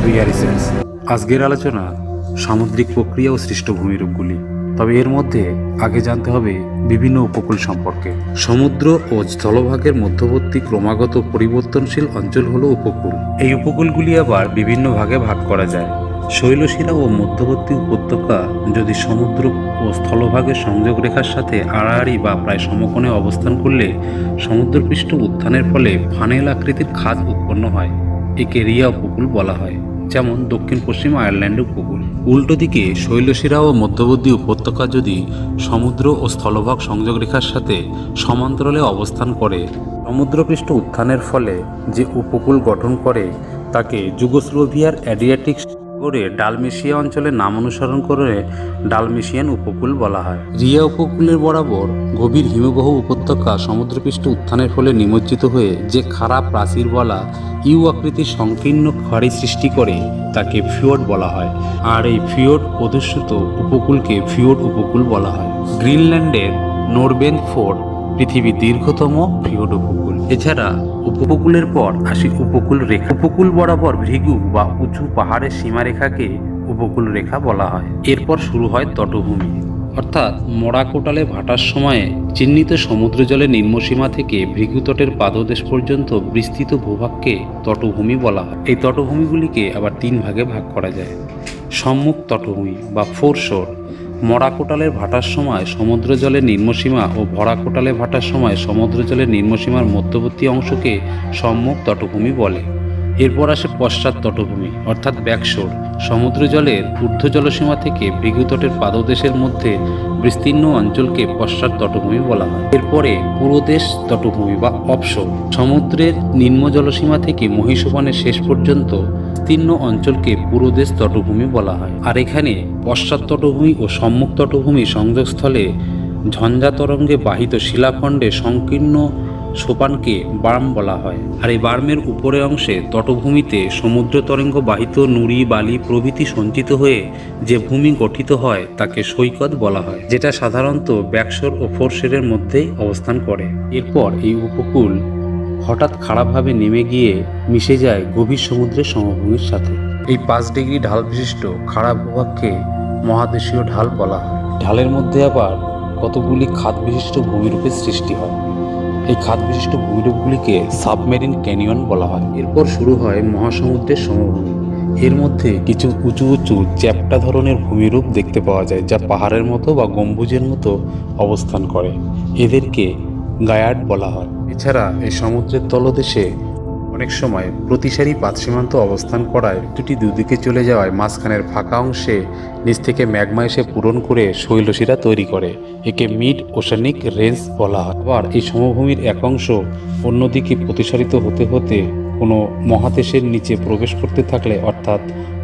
রিয়ারিসেন্স। আজকের আলোচনা সামুদ্রিক প্রক্রিয়া ও সৃষ্ট ভূমিরূপগুলি। তবে এর মধ্যে আগে জানতে হবে বিভিন্ন উপকূল সম্পর্কে। সমুদ্র ও স্থলভাগের মধ্যবর্তী ক্রমাগত পরিবর্তনশীল অঞ্চল হলো উপকূল। এই উপকূলগুলি আবার বিভিন্ন ভাগে ভাগ করা যায়। শৈলশিরা ও মধ্যবর্তী উপত্যকা যদি সমুদ্র ও স্থলভাগের সংযোগ রেখার সাথে আড়াআড়ি বা প্রায় সমকোণে অবস্থান করলে সমুদ্রপৃষ্ঠ উত্থানের ফলে ফানেল আকৃতির খাদ উৎপন্ন হয়। একে রিয়া উপকূল বলা হয়, যেমন দক্ষিণ পশ্চিম আয়ারল্যান্ড উপকূল। উল্টো দিকে শৈলশিরা ও মধ্যবর্তী উপত্যকা যদি সমুদ্র ও স্থলভাগ সংযোগ রেখার সাথে সমান্তরালে অবস্থান করে সমুদ্রপৃষ্ঠ উত্থানের ফলে যে উপকূল গঠন করে তাকে যুগোস্লোভিয়ার অ্যাড্রিয়াটিক সাগরে ডালমেশিয়া অঞ্চলের নাম অনুসরণ করে ডালমেশিয়ান উপকূল বলা হয়। রিয়া উপকূলের বরাবর গভীর হিমবাহ উপত্যকা সমুদ্রপৃষ্ঠ উত্থানের ফলে নিমজ্জিত হয়ে যে খাড়া প্রাচীরওয়ালা ইউ আকৃতির সংকীর্ণ খাড়ি সৃষ্টি করে তাকে ফিওর্ড বলা হয়। আর এই ফিওর্ড অধ্যুষিত উপকূলকে ফিওর্ড উপকূল বলা হয়। গ্রিনল্যান্ডের নরবেন ফোর্ড পৃথিবীর দীর্ঘতম ফিওর্ড উপকূল। এছাড়া উপকূলের পর আসি উপকূল রেখা। উপকূল বরাবর ভৃগু বা উঁচু পাহাড়ের সীমারেখাকে উপকূল রেখা বলা হয়। এরপর শুরু হয় তটভূমি, অর্থাৎ মরাকোটালে ভাটার সময়ে চিহ্নিত সমুদ্র জলের নিম্নসীমা থেকে ভৃগুতটের পাদদেশ পর্যন্ত বিস্তৃত ভূভাগকে তটভূমি বলা হয়। এই তটভূমিগুলিকে আবার তিন ভাগে ভাগ করা যায়। সম্মুখ তটভূমি বা ফোরশোর। মরাকোটালের ভাটার সময় সমুদ্র জলের নিম্নসীমা ও ভরাকোটালে ভাটার সময় সমুদ্র জলের নিম্নসীমার মধ্যবর্তী অংশকে সম্মুখ তটভূমি বলে। এরপর আসে পশ্চাৎ তটভূমি অর্থাৎ ব্যাকশোর। সমুদ্র জলের ঊর্ধ্ব জলসীমা থেকে ভৃগুতটের পাদদেশের মধ্যে বিস্তীর্ণ অঞ্চলকে পশ্চাৎ তটভূমি বলা হয়। এরপরে পুরোদেশ তটভূমি বা অফশোর। সমুদ্রের নিম্ন জলসীমা থেকে মহীসোপানের শেষ পর্যন্ত বিস্তীর্ণ অঞ্চলকে পুরোদেশ তটভূমি বলা হয়। আর এখানে পশ্চাৎ তটভূমি ও সম্মুখ তটভূমি সংযোগস্থলে ঝঞ্ঝা তরঙ্গে বাহিত শিলাখণ্ডে সংকীর্ণ সোপানকে বার্ম বলা হয়। আর এই বার্মের উপরের অংশে তটভূমিতে সমুদ্র তরঙ্গ বাহিত নুড়ি বালি প্রভৃতি সঞ্চিত হয়ে যে ভূমি গঠিত হয় তাকে সৈকত বলা হয়, যেটা সাধারণত ব্যাকশোর ও ফোরশোরের মধ্যেই অবস্থান করে। এরপর এই উপকূল হঠাৎ খাড়াভাবে নেমে গিয়ে মিশে যায় গভীর সমুদ্রের সমভূমির সাথে। এই 5 ডিগ্রি ঢাল বিশিষ্ট খাড়া ভূভাগকে মহাদেশীয় ঢাল বলা হয়। ঢালের মধ্যে আবার কতগুলি খাদ বিশিষ্ট ভূমিরূপের সৃষ্টি হয়। এই খাদ বিশিষ্ট ভূমিরূপগুলিকে সাবমেরিন ক্যানিয়ন বলা হয়। এরপর শুরু হয় মহাসমুদ্রের সমভূমি। এর মধ্যে কিছু উঁচু উঁচু চ্যাপ্টা ধরনের ভূমিরূপ দেখতে পাওয়া যায়, যা পাহাড়ের মতো বা গম্বুজের মতো অবস্থান করে। এদেরকে গায়ার্ড বলা হয়। এছাড়া এই সমুদ্রের তলদেশে অনেক সময় প্রতিসারি পাতসীমান্ত অবস্থান করায় দুটি দুদিকে চলে যাওয়ায় মাঝখানের ফাঁকা অংশে নিচ থেকে ম্যাগমা এসে পূরণ করে শৈলশিরা তৈরি করে। একে মিড ওশানিক রেঞ্জ বলা হয়। আবার এই সমভূমির এক অংশ অন্যদিকে প্রতিসারিত হতে হতে কোনো মহাদেশের নিচে প্রবেশ করতে থাকলে, অর্থাৎ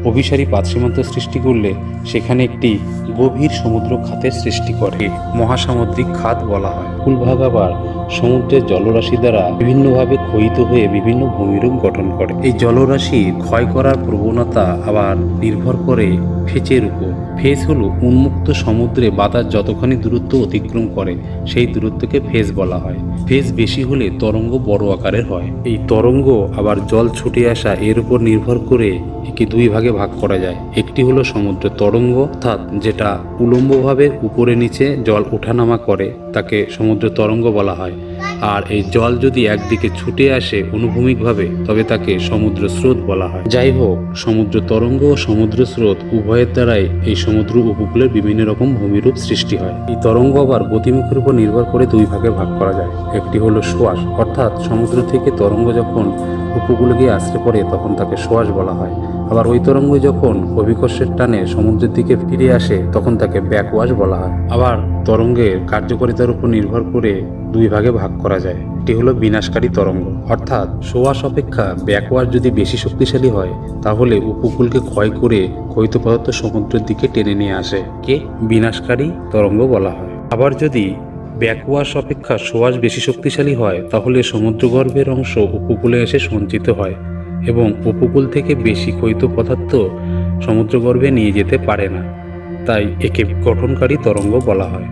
অভিসারী পাতসীমান্ত সৃষ্টি করলে সেখানে একটি গভীর সমুদ্র খাতের সৃষ্টি করে মহাসামুদ্রিক খাত বলা হয়। উপকূলভাগ আবার সমুদ্রের জলরাশি দ্বারা বিভিন্নভাবে ক্ষয়িত হয়ে বিভিন্ন ভূমিরূপ গঠন করে। এই জলরাশি ক্ষয় করার প্রবণতা আবার নির্ভর করে ফেজের উপর। ফেজ হলো উন্মুক্ত সমুদ্রে বাতাস যতখানি দূরত্ব অতিক্রম করে সেই দূরত্বকে ফেজ বলা হয়। ফেজ বেশি হলে তরঙ্গ বড় আকারের হয়। এই তরঙ্গ আবার জল ছুটে আসা এর উপর নির্ভর করে একে দুই ভাগে ভাগ করা যায়। একটি হলো সমুদ্র তরঙ্গ, অর্থাৎ যেটা উলম্বভাবে উপরে নিচে জল ওঠানামা করে তাকে সমুদ্র তরঙ্গ বলা হয়। আর এই জল যদি একদিকে ছুটে আসে অনুভূমিকভাবে তবে তাকে সমুদ্র স্রোত বলা হয়। যাই হোক, সমুদ্র তরঙ্গ ও সমুদ্র স্রোত উভয়ের দ্বারাই এই সমুদ্র উপকূলের বিভিন্ন রকম ভূমিরূপ সৃষ্টি হয়। এই তরঙ্গ আবার গতিমুখের উপর নির্ভর করে দুই ভাগে ভাগ করা যায়। একটি হলো সোয়াশ, অর্থাৎ সমুদ্র থেকে তরঙ্গ যখন উপকূলে গিয়ে আছড়ে পড়ে তখন তাকে সোয়াশ বলা হয়। আবার ওই তরঙ্গ যখন অভিকর্ষের টানে সমুদ্রের দিকে ফিরে আসে তখন তাকে ব্যাকওয়াশ বলা হয়। আবার তরঙ্গের কার্যকারিতার উপর নির্ভর করে দুই ভাগে ভাগ করা যায়। একটি হলো বিনাশকারী তরঙ্গ, অর্থাৎ সোয়াশ অপেক্ষা ব্যাকওয়াশ যদি বেশি শক্তিশালী হয় তাহলে উপকূলকে ক্ষয় করে ক্ষয়িত পদার্থ সমুদ্রের দিকে টেনে নিয়ে আসে, কে বিনাশকারী তরঙ্গ বলা হয়। আবার যদি ব্যাকওয়াশ অপেক্ষা সোয়াশ বেশি শক্তিশালী হয় তাহলে সমুদ্রগর্ভের অংশ উপকূলে এসে সঞ্চিত হয় এবং উপকূল থেকে বেশি ক্ষয়িত পদার্থ সমুদ্রগর্ভে নিয়ে যেতে পারে না, তাই একে গঠনকারী তরঙ্গ বলা হয়।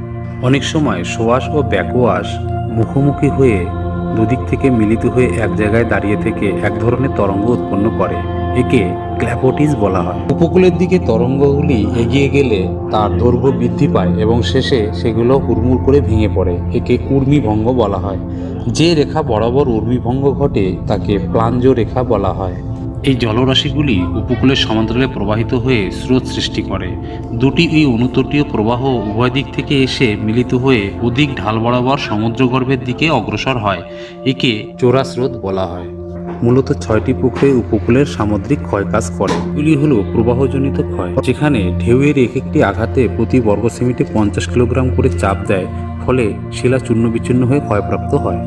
অনেক সময় সোয়াশ ও ব্যাকওয়াশ মুখোমুখি হয়ে দুদিক থেকে মিলিত হয়ে এক জায়গায় দাঁড়িয়ে থেকে এক ধরনের তরঙ্গ উৎপন্ন করে। একে ক্ল্যাপোটিস বলা হয়। উপকূলের দিকে তরঙ্গগুলি এগিয়ে গেলে তার দৈর্ঘ্য বৃদ্ধি পায় এবং শেষে সেগুলো হুড়মুড় করে ভেঙে পড়ে। একে ঊর্মিভঙ্গ বলা হয়। যে রেখা বরাবর ঊর্মিভঙ্গ ঘটে তাকে প্লাঞ্জ রেখা বলা হয়। এই জলরাশিগুলি উপকূলের সমান্তরালে প্রবাহিত হয়ে স্রোত সৃষ্টি করে। দুটি এই অনুতটীয় প্রবাহ উভয় দিক থেকে এসে মিলিত হয়ে অধিক ঢাল বরাবর সমুদ্রগর্ভের দিকে অগ্রসর হয়। একে চোরা স্রোত বলা হয়। মূলত 6টি প্রক্রিয়ায় উপকূলের সামুদ্রিক ক্ষয় কাজ করে। এগুলি হল প্রবাহজনিত ক্ষয়, যেখানে ঢেউয়ের এক একটি আঘাতে প্রতি বর্গ সেমিতে 50 কিলোগ্রাম করে চাপ দেয়, ফলে শিলা চূর্ণ বিচ্ছিন্ন হয়ে ক্ষয়প্রাপ্ত হয়।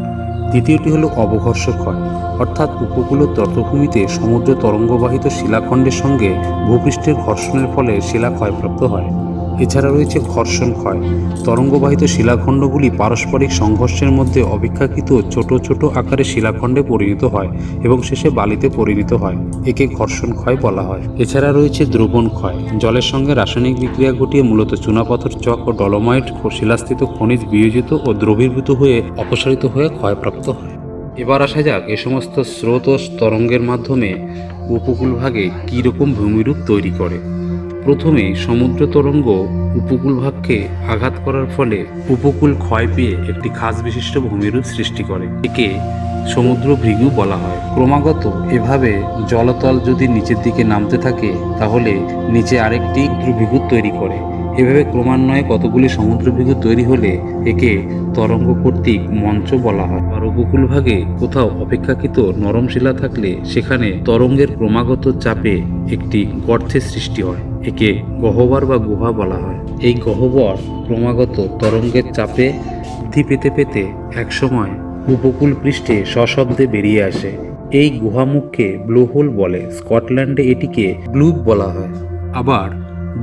দ্বিতীয়টি হলো অবঘর্ষ ক্ষয়, অর্থাৎ উপকূল তটভূমিতে সমুদ্র তরঙ্গবাহিত শিলাখণ্ডের সঙ্গে ভূপৃষ্ঠের ঘর্ষণের ফলে শিলা ক্ষয়প্রাপ্ত হয়। এছাড়া রয়েছে ঘর্ষণ ক্ষয়। তরঙ্গবাহিত শিলাখণ্ডগুলি পারস্পরিক সংঘর্ষের মধ্যে অপেক্ষাকৃত ছোট ছোট আকারে শিলাখণ্ডে পরিণত হয় এবং শেষে বালিতে পরিণত হয়। একে ঘর্ষণ ক্ষয় বলা হয়। এছাড়া রয়েছে দ্রবণ ক্ষয়। জলের সঙ্গে রাসায়নিক বিক্রিয়া ঘটিয়ে মূলত চুনাপাথর চক ও ডলোমাইট শিলাস্থিত খনিজ বিয়োজিত ও দ্রবীভূত হয়ে অপসারিত হয়ে ক্ষয়প্রাপ্ত হয়। এবার আসা যাক এ সমস্ত স্রোত ও তরঙ্গের মাধ্যমে উপকূলভাগে কীরকম ভূমিরূপ তৈরি করে। প্রথমে সমুদ্র তরঙ্গ উপকূলভাগকে আঘাত করার ফলে উপকূল ক্ষয় পেয়ে একটি খাস বিশিষ্ট ভূমিরূপ সৃষ্টি করে। একে সমুদ্র ভৃগু বলা হয়। ক্রমাগত এভাবে জলতল যদি নিচের দিকে নামতে থাকে তাহলে নিচে আরেকটি ভৃগু তৈরি করে। এভাবে ক্রমান্বয়ে কতগুলি সমুদ্র ভৃগু তৈরি হলে একে তরঙ্গ কর্তৃক মঞ্চ বলা হয়। আর উপকূলভাগে কোথাও অপেক্ষাকৃত নরম শিলা থাকলে সেখানে তরঙ্গের ক্রমাগত চাপে একটি গর্তের সৃষ্টি হয়। একে গহ্বর বা গুহা বলা হয়। এই গহ্বর ক্রমাগত তরঙ্গের চাপে বৃদ্ধি পেতে পেতে একসময় উপকূল পৃষ্ঠে সশব্দে বেরিয়ে আসে। এই গুহামুখকে ব্লোহোল বলে। স্কটল্যান্ডে এটিকে গ্লুব বলা হয়। আবার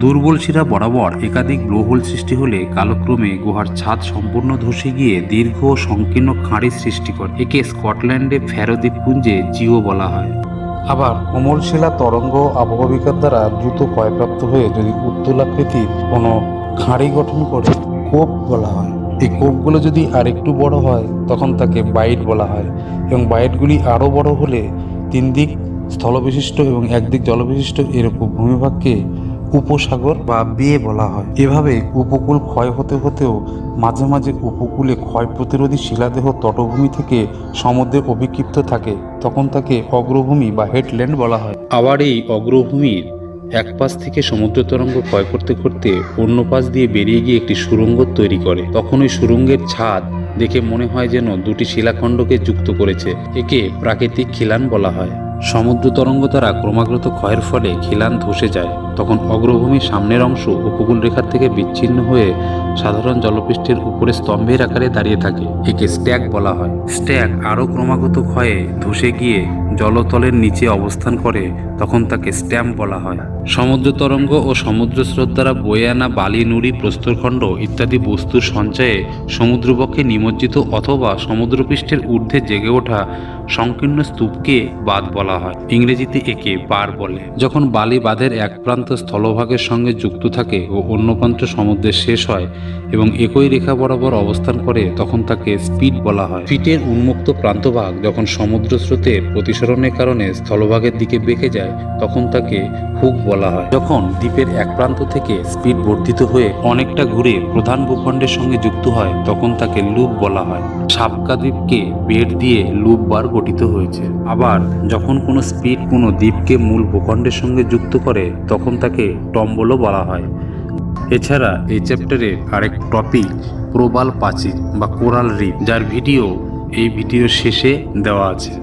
দুর্বল শিরা বরাবর একাধিক ব্লোহোল সৃষ্টি হলে কালক্রমে গুহার ছাদ সম্পূর্ণ ধসে গিয়ে দীর্ঘ ও সংকীর্ণ খাঁড়ির সৃষ্টি করে। একে স্কটল্যান্ডে ফ্যারো দ্বীপপুঞ্জে জিও বলা হয়। আবার কোমল শিলা তরঙ্গ আবহবিকার দ্বারা দ্রুত ক্ষয়প্রাপ্ত হয়ে যদি উত্তোলাকৃতির কোনো খাঁড়ি গঠন করে কোপ বলা হয়। এই কোপগুলো যদি আরেকটু বড় হয় তখন তাকে বাইট বলা হয় এবং বাইটগুলি আরও বড় হলে 3 দিক স্থলবিশিষ্ট এবং 1 দিক জলবিশিষ্ট এরকম ভূমিভাগকে উপসাগর বা বে বলা হয়। এভাবে উপকূল ক্ষয় হতে হতেও মাঝে মাঝে উপকূলে ক্ষয় প্রতিরোধী শিলাদেহ তটভূমি থেকে সমুদ্রে অভিক্ষিপ্ত থাকে, তখন তাকে অগ্রভূমি বা হেডল্যান্ড বলা হয়। আবার এই অগ্রভূমির এক পাশ থেকে সমুদ্র তরঙ্গ ক্ষয় করতে করতে অন্য পাশ দিয়ে বেরিয়ে গিয়ে একটি সুড়ঙ্গ তৈরি করে। তখন ওই সুড়ঙ্গের ছাদ দেখে মনে হয় যেন দুটি শিলাখণ্ডকে যুক্ত করেছে। একে প্রাকৃতিক খিলান বলা হয়। সমুদ্র তরঙ্গ দ্বারা ক্রমাগত ক্ষয়ের ফলে খিলান ধসে যায়। তখন অগ্রভূমির সামনের অংশ উপকূল রেখার থেকে বিচ্ছিন্ন হয়ে সাধারণ জলপৃষ্ঠের উপরে স্তম্ভের আকারে দাঁড়িয়ে থাকে। একে স্ট্যাক বলা হয়। স্ট্যাক আরও ক্রমাগত ক্ষয়ে ধসে গিয়ে জলতলের নিচে অবস্থান করে, তখন তাকে স্ট্যাম্প বলা হয়। সমুদ্র তরঙ্গ ও সমুদ্র স্রোত দ্বারা বয়ে আনা বালি, নুড়ি, প্রস্তরখণ্ড ইত্যাদি বস্তুর সঞ্চয়ে সমুদ্রবক্ষে নিমজ্জিত অথবা সমুদ্রপৃষ্ঠের ঊর্ধ্বে জেগে ওঠা সংকীর্ণ স্তূপকে বাঁধ বলা হয়। ইংরেজিতে একে বার বলে। যখন বালি বাঁধের এক প্রান্ত স্থলভাগের সঙ্গে যুক্ত থাকে ও অন্য প্রান্ত সমুদ্রে শেষ হয় এবং একই রেখা বরাবর অবস্থান করে তখন তাকে স্পিড বলা হয়। স্পিডের উন্মুক্ত প্রান্তভাগ যখন সমুদ্র স্রোতের প্রতিসরণের কারণে স্থলভাগের দিকে বেঁকে যায় তখন তাকে হুক বলা হয়। যখন দ্বীপের এক প্রান্ত থেকে স্পিড বর্ধিত হয়ে অনেকটা ঘুরে প্রধান ভূখণ্ডের সঙ্গে যুক্ত হয় তখন তাকে লুপ বলা হয়। সাবকা দ্বীপকে বেড দিয়ে লুপ বার গঠিত হয়েছে। আবার যখন কোনো স্পিড কোনো দ্বীপকে মূল ভূখণ্ডের সঙ্গে যুক্ত করে তখন তাকে টম্বলও বলা হয়। এছাড়া এই চ্যাপ্টারের আরেক টপিক প্রবাল প্রাচীর বা কোরাল রিফ, যার ভিডিও এই ভিডিওর শেষে দেওয়া আছে।